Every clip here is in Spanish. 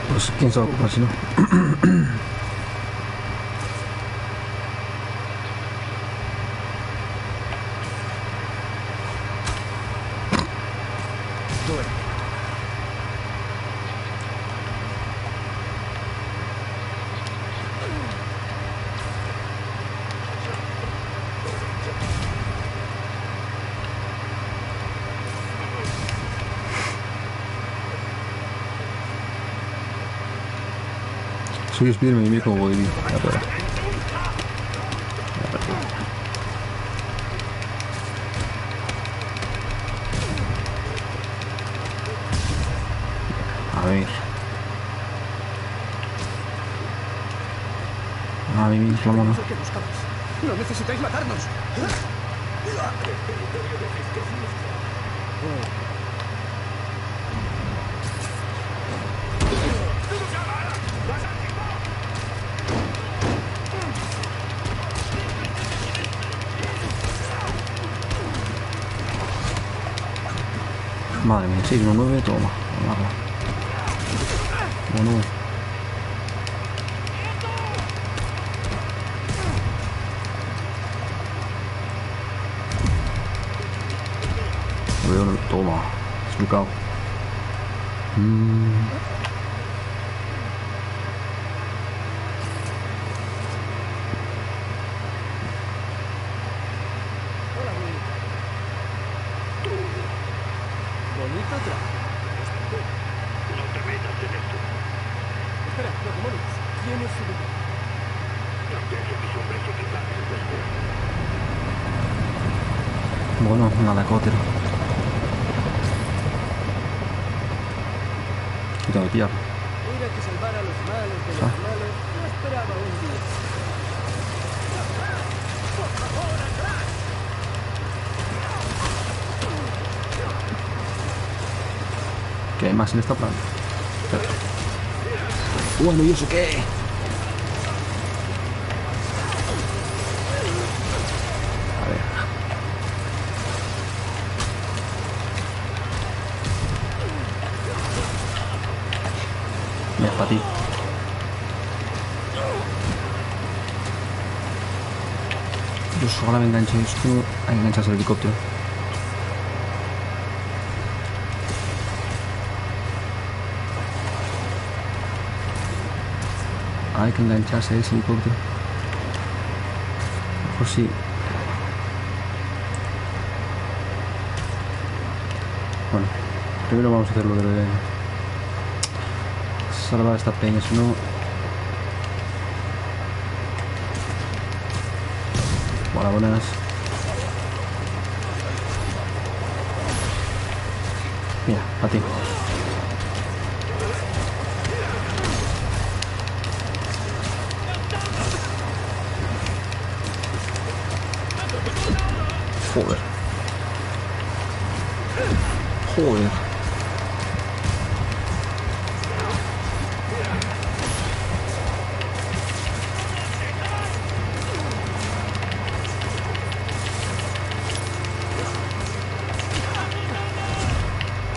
Pues quién se va a ocupar si no. Soy Spiderman y mira cómo voy. A ver. A mí la mano. No necesitáis matarnos. Madre mía, 619, toma. Bueno. Toma, explicado. Hola, Will. Bonito traje. No te metas en esto. Espera, Pokémones. ¿Quién es su dueño? Protege a mis hombres equipajes después. Bueno, un helicóptero. Y tengo que pillar. Mira que salvar a los malos de los malos. No esperaba un día. ¡Por favor, atrás! ¿Qué hay más en esta planta? Bueno, ¿y eso qué? A ver. Mira, para ti. Yo ahora me enganché esto. Ahí enganchas el helicóptero. Hay que engancharse a ese helicóptero. Mejor sí. Bueno, primero vamos a hacer lo de salvar esta peña, si no... Hola, buenas. Mira, a ti. Joder. Joder.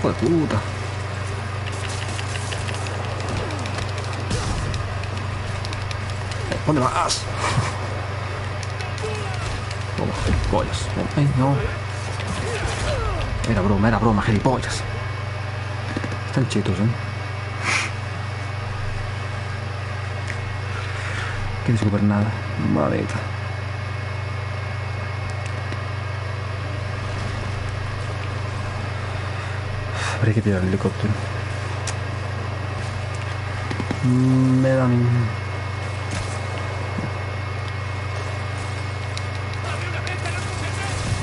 Joder, puta. ¿Dónde vas? Toma, gilipollas. Ay, no. Era broma, gilipollas. Están chetos, ¿Quieres comer nada? Maleta. Habrá que tirar el helicóptero. Me da mi...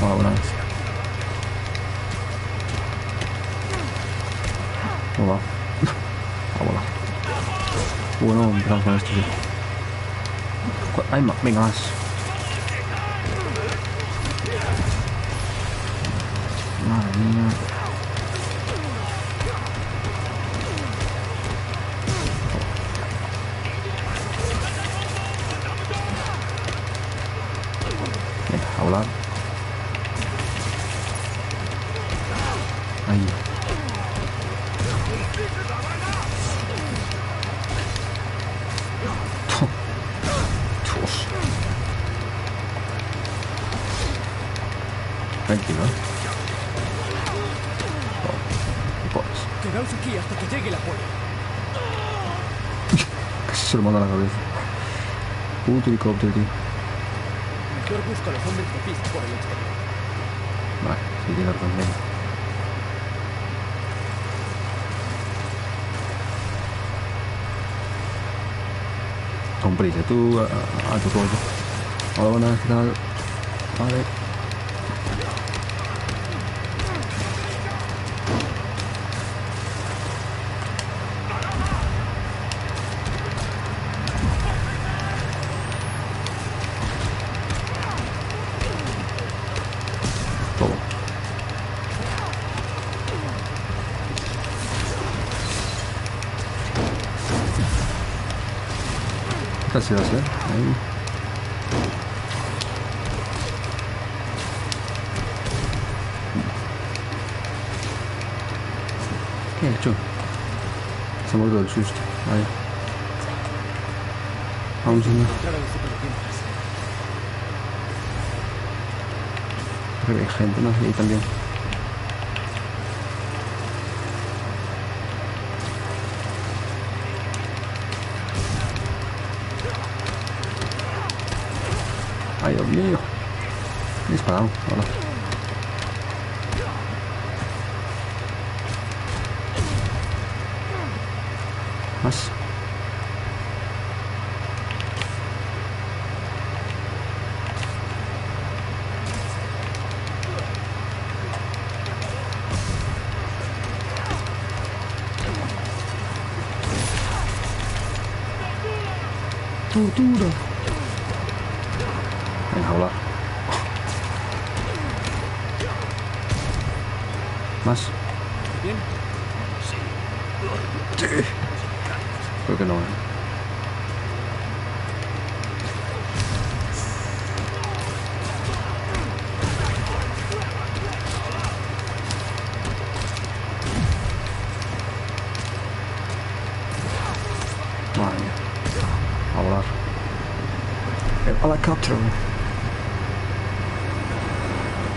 Hola, buenas. Hola. Hola. Bueno, empezamos con esto, sí. Ay, venga, más. Madre mía. Venga, a volar. Ahí. Dios. Tranquilo. Pues. Quedaos aquí hasta que llegue el apoyo. Casi se lo manda a la cabeza. Puto helicóptero, tío. Mejor busca a los hombres de Fisk por el exterior. Vale, sí, tiene razón, venga. Con prisa, tú a tu rollo. Hola, buenas, ¿qué tal? Vale. Todo. Casi va a ser. Ahí. ¿Qué he hecho? Se ha muerto del susto. Vaya. Vamos, señor. Encontrar a los supervivientes. Creo que hay gente, ¿no? Y ahí también. Ay, Dios mío. Me he disparado. Hola. Más. Tortura. Venga, hola. Más. Bien. Sí. Creo que no, Madre mía. A volar. El helicóptero.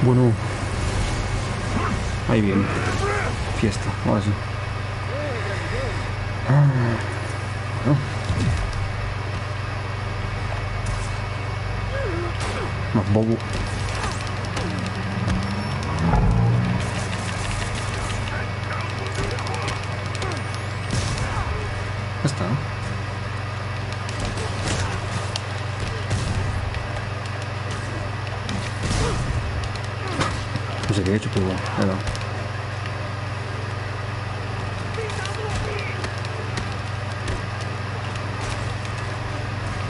Bueno. Ahí viene. Fiesta. Ahora sí. ¿No? Más bobo. Ya está. No sé qué he hecho, pero bueno, ya no.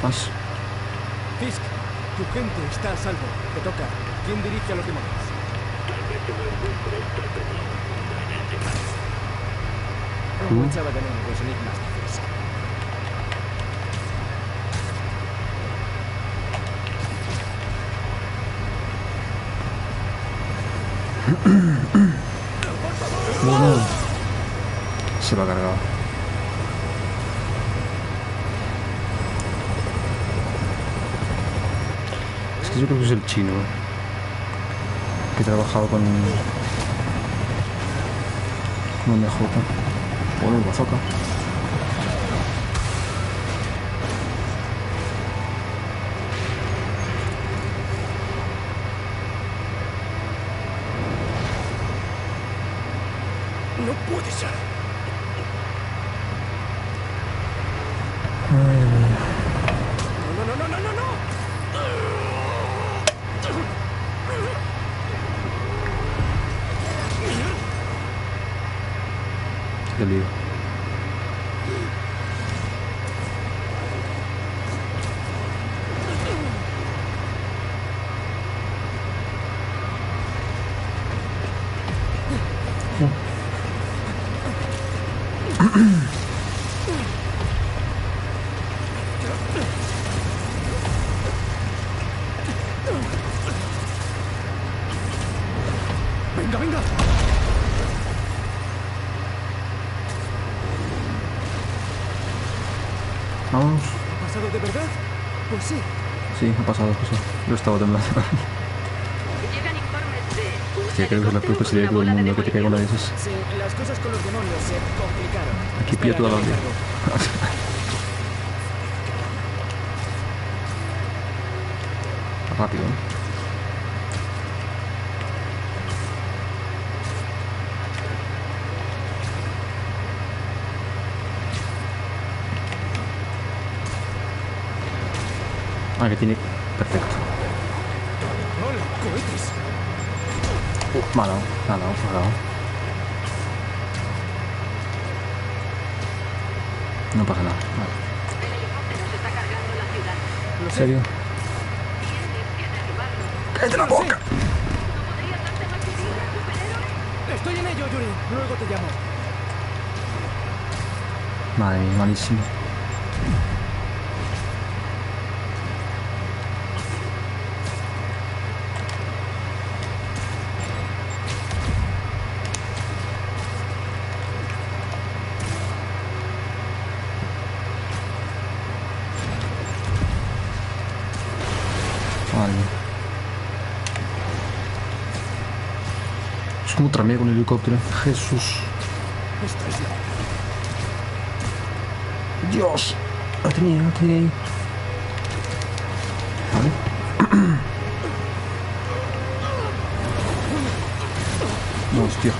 Más. Fisk, tu gente está a salvo. Te toca. ¿Quién dirige a los demonios? ¿Cómo echaba de menos los enigmas de Fisk? Bueno. Se lo ha cargado. Es que yo creo que es el chino, que he trabajado con MJ. Bueno, el bazooka. No puede ser. No, no, no, no, no, no. Qué lío. Venga, venga. Vamos. ¿Ha pasado de verdad? Pues sí. Sí, ha pasado, sí. Yo estaba temblando. Llegan informes de un Hostia, creo que es la peor pesadilla de todo el mundo que te caiga una de esas. Sí, las cosas con los demonios se complicaron. Aquí pilla toda la vida. vida. Rápido, ¿eh? Ah, que tiene... Perfecto. Hola, cohetes. Me ha dado. No pasa nada. Vale. El helicóptero se está cargando la ciudad. Lo ¿En sé. serio? Tienes que derribarlo. ¡Cállate la boca! ¿No podrías darte más vivir, superhéroe? Estoy en ello, Yuri. Luego te llamo. Madre mía, malísimo. Madre mía. Es como otra mía con el helicóptero. Jesús. Esto es la... Dios. Lo tenía ahí. Vale. No, hostia.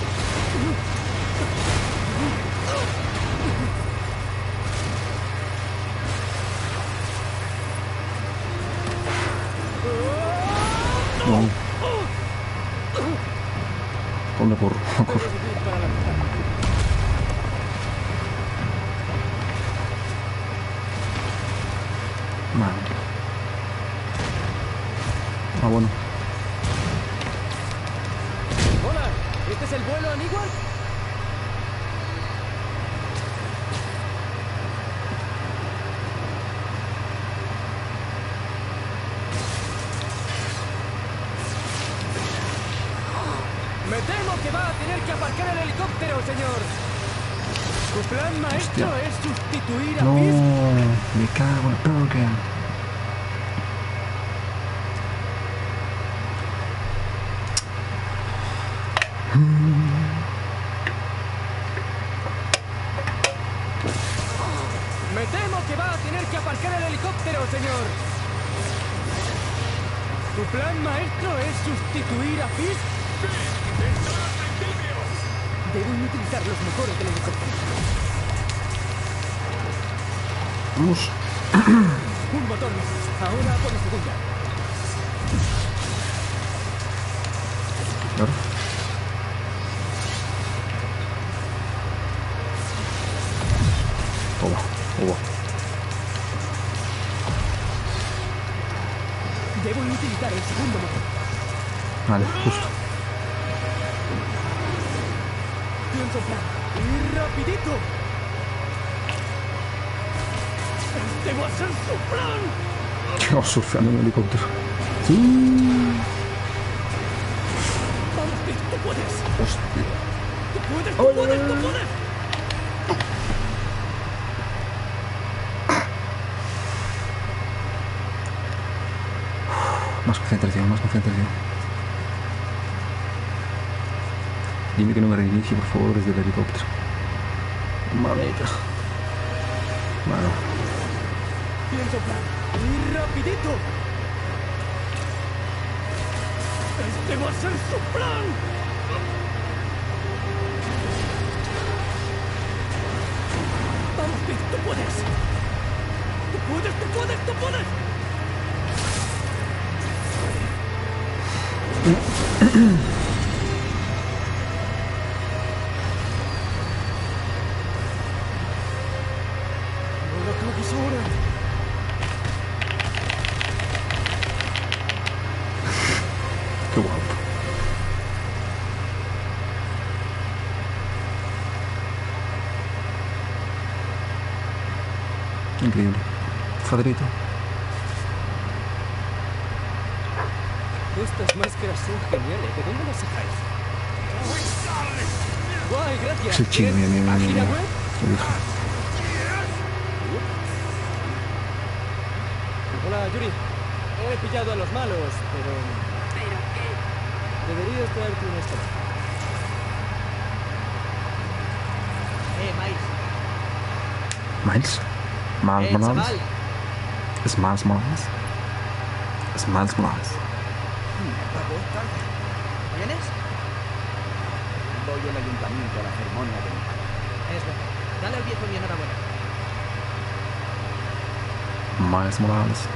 No. Ponme por... Revivir para la mitad. Vale. Ah, bueno. Hola, ¿este es el vuelo a Newark? Me temo que va a tener que aparcar el helicóptero, señor. Su plan maestro Hostia. es sustituir a No, Fisk. me cago en la perca. Me temo que va a tener que aparcar el helicóptero, señor. Su plan maestro es sustituir a Fisk. Deben utilizar los motores del helicóptero. Vamos. Un motor más. Ahora por la segunda. Claro. Toma. Debo utilizar el segundo motor. Vale, justo. Pienso en plan. ¡Y rapidito! ¡Este va a ser su plan! Vamos surfeando en el helicóptero. ¡Vamos, Fisk, tú puedes! Hostia. ¡Tú puedes, tú puedes, tú puedes! Más concentración. Dime que no me reinicie, por favor, desde el helicóptero. Mamita. Bueno. Pienso en plan. ¡Y rapidito! ¡Este va a ser su plan! ¡Vamos, Fisk, tú puedes! ¡Tú puedes, tú puedes, tú puedes! Ahora creo que es hora. Qué guapo. Increíble. Fadrito. Estas máscaras son geniales. ¿De dónde las sacáis? ¡Guay, gracias! Es el chino, mira. ¿Página Mira. web? Lo dije. Hola, Yuri. He pillado a los malos, pero ¿Pero qué? deberías traerte un estómago. Miles. Miles. Miles Morales. chaval. Es Miles Morales. Es Miles Morales. Guapo, tarde. ¿Vienes? Voy al ayuntamiento a la ceremonia de mi padre. Es verdad. Dale al viejo mi enhorabuena. Miles Morales.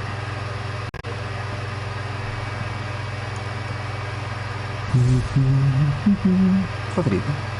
Facilito.